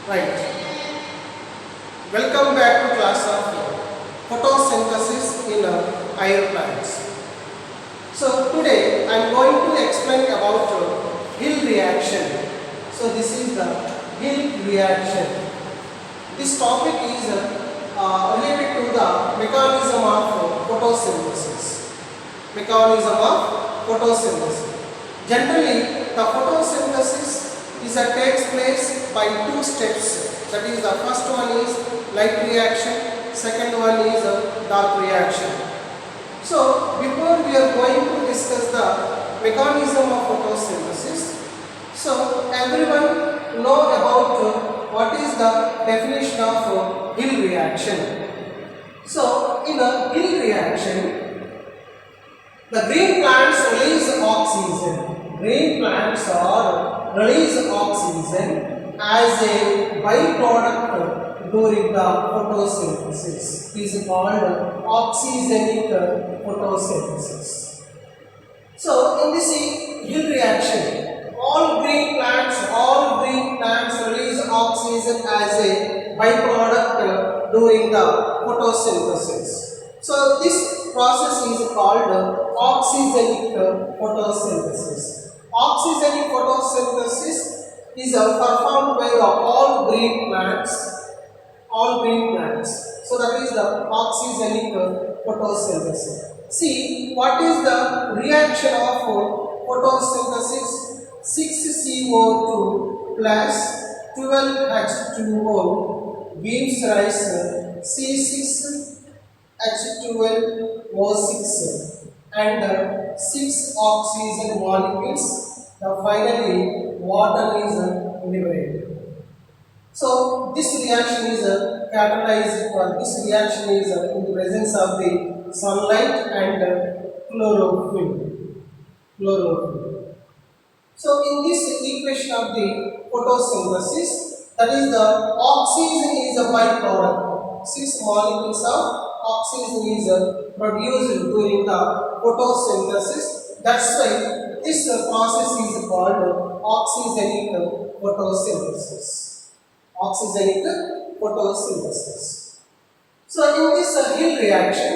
Right. Welcome back to class of photosynthesis in higher plants. So today I am going to explain about Hill reaction. So this is the Hill reaction. This topic is related to the mechanism of photosynthesis. Mechanism of photosynthesis. Generally, the photosynthesis takes place by two steps. That is, the first one is light reaction, second one is dark reaction. So before we are going to discuss the mechanism of photosynthesis, so everyone know about what is the definition of Hill reaction. So in a Hill reaction, the green plants release oxygen. Green plants are release oxygen as a byproduct during the photosynthesis. It is called oxygenic photosynthesis. So in this Hill reaction, all green plants release oxygen as a byproduct during the photosynthesis. So this process is called oxygenic photosynthesis. Oxygenic photosynthesis is performed by all green plants. So that is the oxygenic photosynthesis. See, what is the reaction of photosynthesis? 6CO2 plus 12H2O gives rise C6H12O6 and 6 oxygen molecules. Finally, water is liberated. So this reaction is catalyzed, this reaction is in the presence of the sunlight and chlorophyll. So in this equation of the photosynthesis, that is the oxygen is a byproduct. 6 molecules of oxygen is produced during the photosynthesis. That's why this process is called oxygenic photosynthesis. Oxygenic photosynthesis. So in this Hill reaction,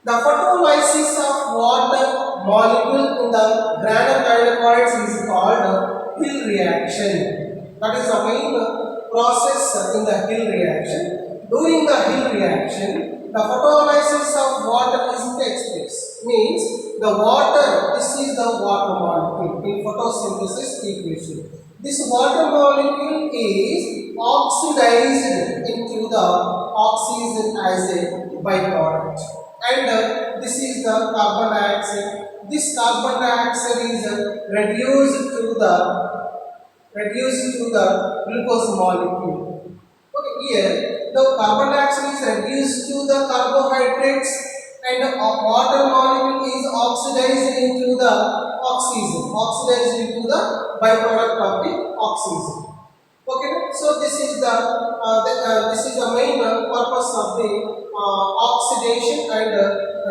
the photolysis of water molecule in the granite glycoids is called Hill reaction. That is the main process in the Hill reaction. During the Hill reaction, the photolysis of water takes place. Means the water, this is the water molecule in photosynthesis equation. This water molecule is oxidized into the oxygen as a byproduct. And this is the carbon dioxide. This carbon dioxide is reduced to the glucose molecule. Okay, here the carbon dioxide is reduced to the carbohydrates and the water molecule is oxidized into the byproduct of the oxygen. Okay, so this is the main purpose of the oxidation and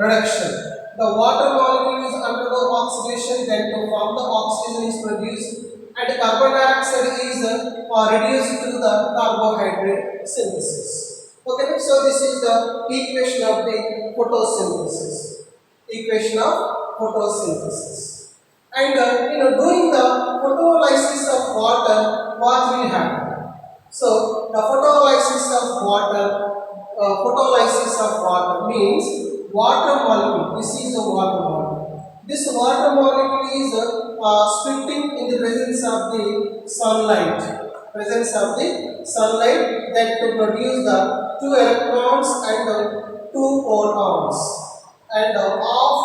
reduction. The water molecule is undergo oxidation, then to form the oxygen is produced, and the carbon dioxide is reduced to the carbohydrate synthesis. Okay, so this is the equation of the photosynthesis. And during the photolysis of water, what will happen? So the photolysis of water means water molecule. This is a water molecule. This water molecule is splitting in the presence of the sunlight. That to produce the 2 electrons and 2 protons, and half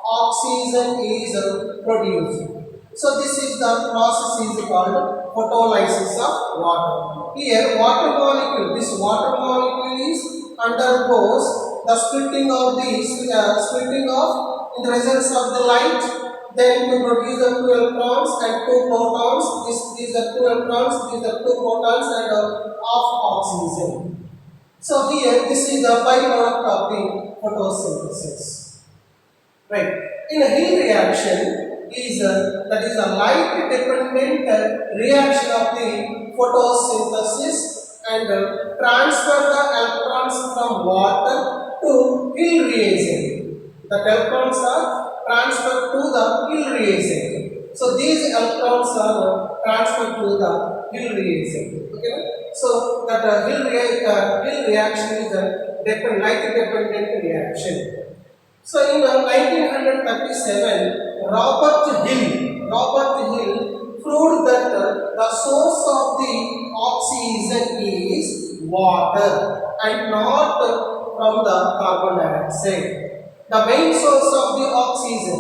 oxygen is produced. So this is the process is called photolysis of water. Here water molecule is undergoes the splitting of in the presence of the light. Then to produce the 2 electrons and 2 protons. These are 2 electrons, these are 2 protons, and half oxygen. So here this is the byproduct of the photosynthesis. Right. In a Hill reaction, is that is a light dependent reaction of the photosynthesis and transfer the electrons from water to Hill reagent. The electrons are transferred to the Hill reagent. So these electrons are transferred to the Hill reagent. Okay. So that Hill reaction is a light dependent reaction. So in 1937, Robert Hill proved that the source of the oxygen is water and not from the carbon dioxide. The main source of the oxygen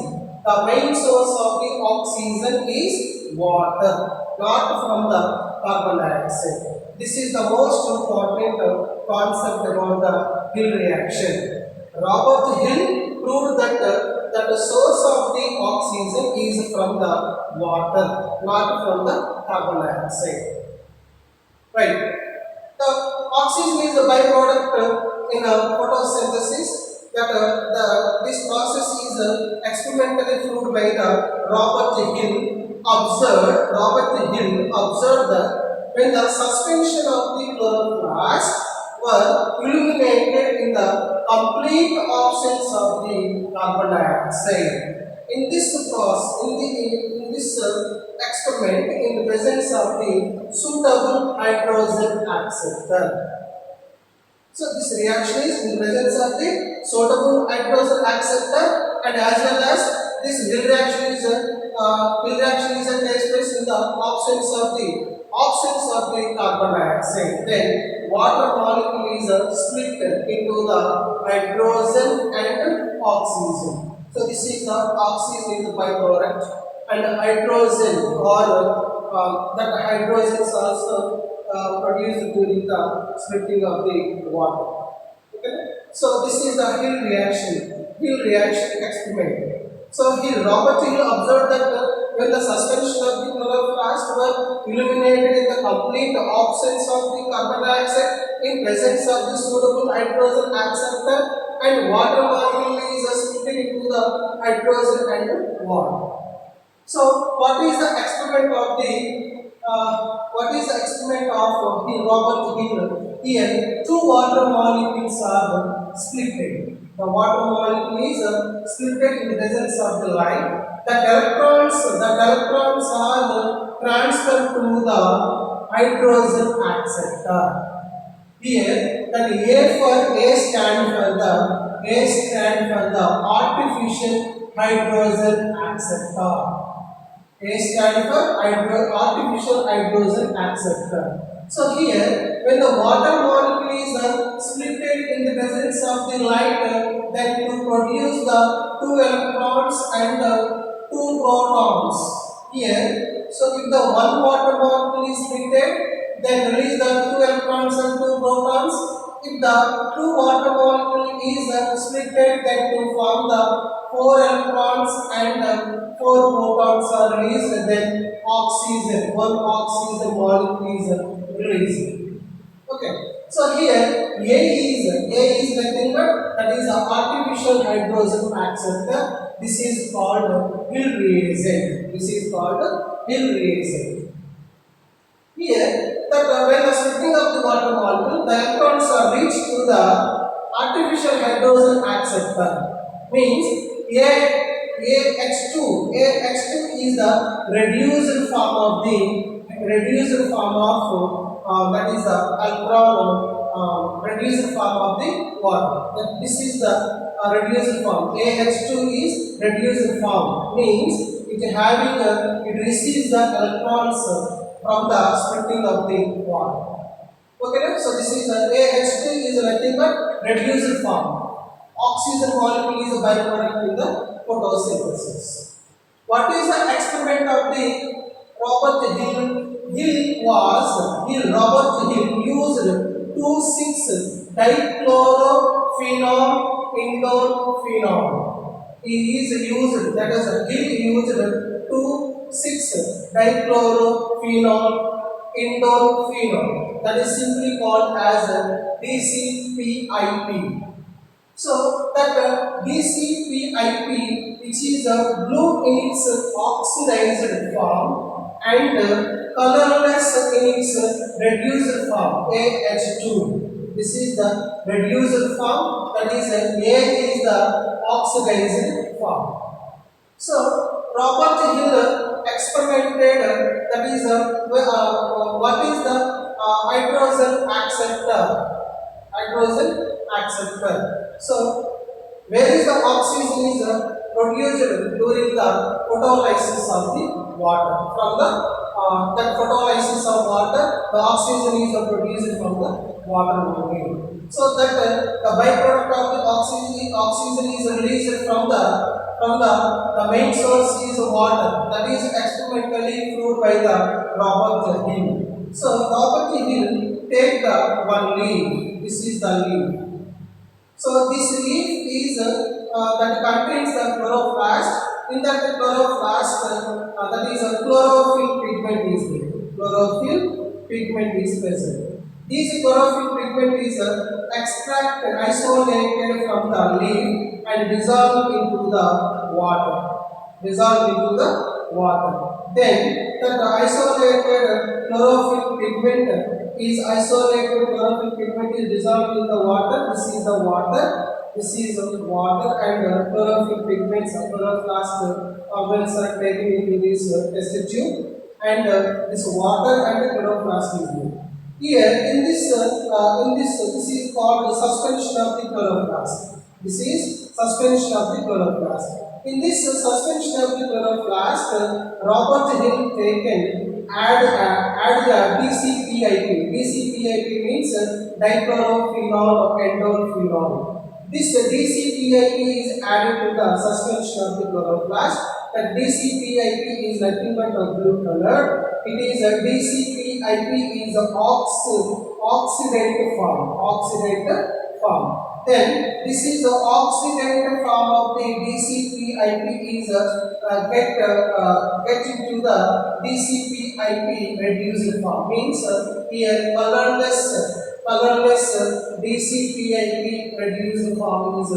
is water, not from the carbon dioxide. This is the most important concept about the Hill reaction. Robert Hill proved that the source of the oxygen is from the water, not from the carbon dioxide. Right. The oxygen is a byproduct in photosynthesis. This process is experimentally proved by the Robert Hill observed that when the suspension of the chloroplast were illuminated in the complete absence of the carbon dioxide. In this experiment, in the presence of the suitable hydrogen acceptor. So this reaction is in the presence of the suitable hydrogen acceptor, and as well as this Hill reaction is takes place in the absence of the carbon dioxide. Then water molecule is split into the hydrogen and oxygen. So this is the oxygen is the byproduct, and hydrogen or that hydrogen is also produced during the splitting of the water. Okay? So this is the Hill reaction experiment. So Robert Hill observed that when the suspension of the chloroplast were illuminated in the complete absence of the carbon dioxide in presence of the suitable hydrogen acceptor, and water molecule is split into the hydrogen and water. So what is the experiment of Robert Hill? Here, two water molecules are split. The water molecule is split in the presence of the light. The electrons are transferred to the hydrogen acceptor. Here, that A stand for the artificial hydrogen acceptor. A stand for artificial hydrogen acceptor. So here, when the water molecule is split in the presence of the light, then to produce the two electrons and two protons. Here, so if the one water molecule is split, then release the two electrons and two protons. If the two water molecule is split, then to form the four electrons and four protons are released, then one oxygen molecule is released. Okay. So here A is nothing but that is an artificial hydrogen acceptor. This is called Hill reagent. Here, that when the splitting of the water molecule, the electrons are reached to the artificial hydrogen acceptor. Means AH2 is the reduced form of that is the electron reduced form of the water. This is the reduced form. AH2 is reduced form, means it receives the electrons from the splitting of the water. Okay, so this is the AH2 is nothing but reduced form. Oxygen molecule is a byproduct in the photosynthesis. What is the experiment of the Robert Hill? Robert Hill used 2,6-dichlorophenols indole. He used 2,6-dichlorophenols indole. That is simply called as DCPIP. So that DCPIP which is blue in its oxidized form and colorless in its reduced form AH2. This is the reduced form, that is A is the oxidized form. So Robert Hill experimented, that is what is the hydrogen acceptor? Hydrogen acceptor. So where is the oxygen is produced during the photolysis of the water? From the that photolysis of water, the oxygen is produced from the water molecule. So that the byproduct of the oxygen is released from the main source is water. That is experimentally proved by the Robert Hill. So Robert Hill take the one leaf. This is the leaf. So this leaf is that contains the chloroplast. In that chloroplast, that is a chlorophyll pigment is there. Chlorophyll pigment is present. This chlorophyll pigment is extracted, isolated from the leaf and dissolved into the water. Dissolved into the water. Then the isolated chlorophyll pigment is isolated. Chlorophyll pigment is dissolved in the water. This is the water. This is water, and chlorophyll pigments of chloroplast organelles are taken into this test tube, and this water and chloroplast is there. Here in this this is called the suspension of the chloroplast. This is suspension of the chloroplast. In this suspension of the chloroplast, Robert Hill taken add the DCPIP. DCPIP means dichlorophenol endophenol. This DCPIP is added to the suspension of the chloroplast. That DCPIP is nothing but a blue color. It is a DCPIP is a oxidant form. Then this is the oxidant form of the DCPIP is get into the DCPIP reduced form. Means here colorless DCPIP reduced form is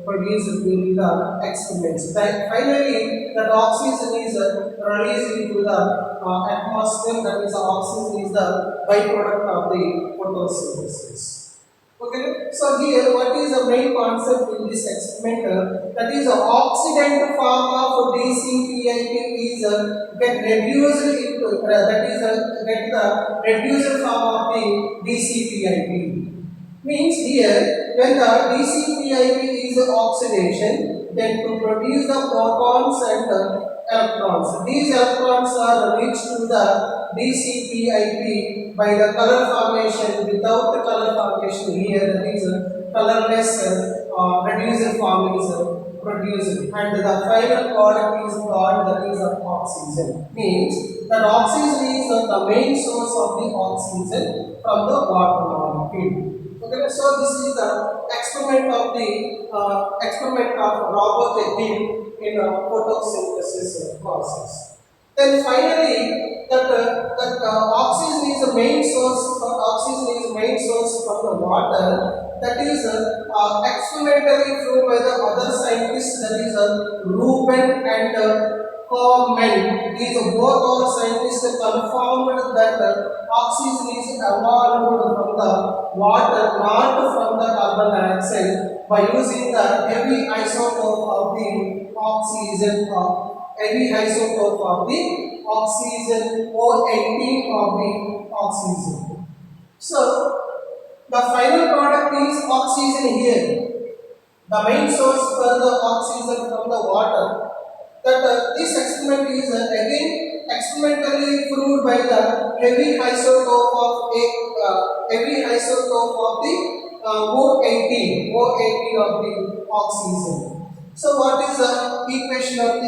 produced during the experiments. Finally, that oxygen is released into the atmosphere. That is, oxygen is the byproduct of the photosynthesis. Okay, so here what is the main concept in this experiment? That is, the oxidant form of DCPIP is get reduced into get the reduced form of the DCPIP. Means here when the DCPIP is oxidation, then to produce the protons and electrons. These electrons are reached to the DCPIP by the color formation. Without the color formation here, that is colorless reducer form is produced, and the final product is called, that is oxygen. Means that oxygen is the main source of the oxygen from the water molecule. Okay, so this is the experiment of Robert Hill in photosynthesis process. Then finally, that oxygen is the main source. Oxygen is the main source from the water. That is experimentally proved by the other scientists. That is Rubin and Coleman. These both our scientists confirmed that oxygen is evolved from the water, not from the carbon dioxide, by using the heavy isotope of the oxygen, O18 of the oxygen. So the final product is oxygen here. The main source for the oxygen from the water. That this experiment is again experimentally proved by the heavy isotope of the O18 of the oxygen. So what is the equation of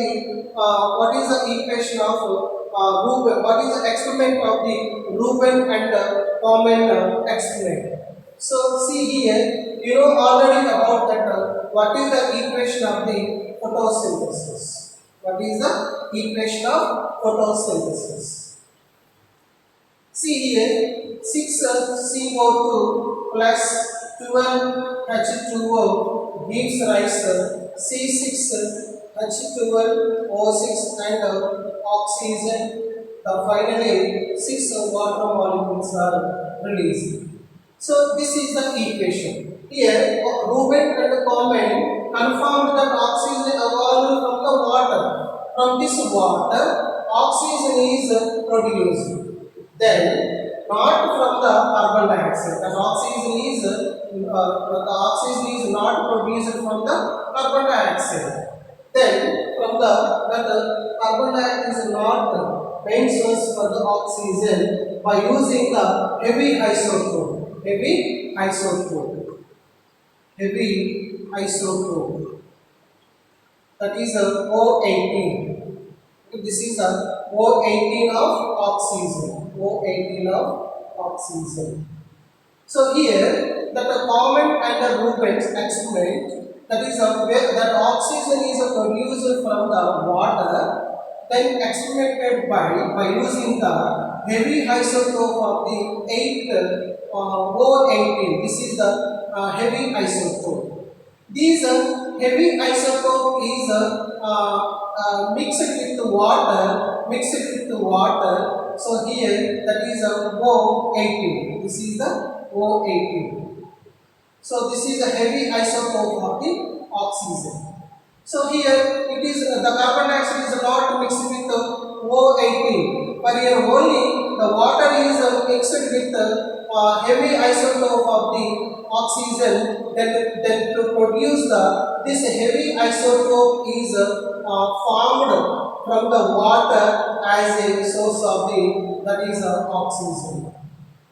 Rubin? What is the experiment of the Rubin and Coleman experiment? So see here, you know already about that. What is the equation of the photosynthesis? What is the equation of photosynthesis? See here, 6CO2 plus 12H2O gives rise C6H12O6 and oxygen. Finally, 6 water molecules are released. So this is the equation. Here, Rubin and Coleman confirmed that oxygen evolved from the water. From this water, oxygen is produced. Then, not from the carbon dioxide. The oxygen is not produced from the carbon dioxide. Then, from the carbon dioxide is not main source for the oxygen by using the heavy isotope. Heavy isotope. That is a O18. This is a O18 of oxygen. So here that the Coleman and the Rubens experiment, that is where that oxygen is produced from the water, then experimented by using the heavy isotope of the 8O18. This is the heavy isotope. These heavy isotope is mixed with the water. So here that is O18. This is the O18. So this is the heavy isotope of the oxygen. So here it is the carbon dioxide is not mixed with the O18. But here only the water is mixed with the heavy isotope of the oxygen. Then to produce this heavy isotope is formed from the water as a source of that is oxygen.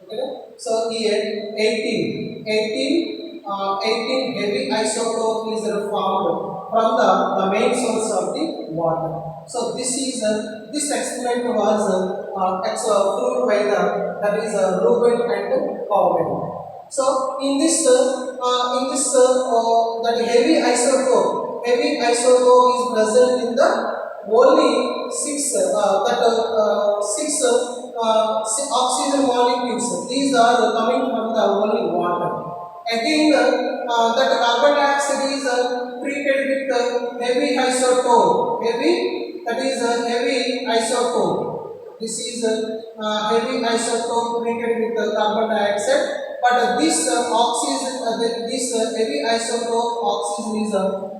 Okay. So here 18 heavy isotope is formed from the main source of the water. So this experiment was proved by that is Rubin and Coleman. So in this that heavy isotope is present in the only six oxygen molecules. These are coming from the only water. Again, that carbon dioxide is treated with heavy isotope. That is heavy isotope. This is heavy isotope treated with carbon dioxide. But this heavy isotope oxygen is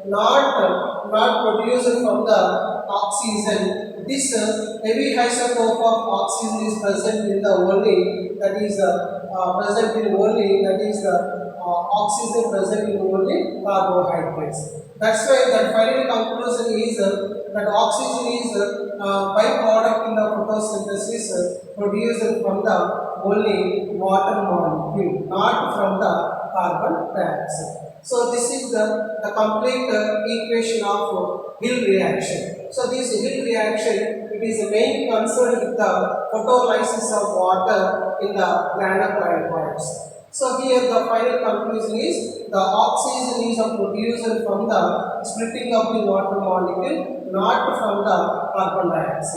not produced from the oxygen. This heavy isotope of oxygen is present in the only oxygen present in only carbohydrates. That's why the final conclusion is that oxygen is byproduct in the photosynthesis produced from the only water molecule, not from the carbon dioxide. So this is the complete equation of Hill reaction. So this Hill reaction, it is the main concern with the photolysis of water in the granophytes. So here the final conclusion is the oxygen is produced from the splitting of the water molecule, not from the carbon dioxide.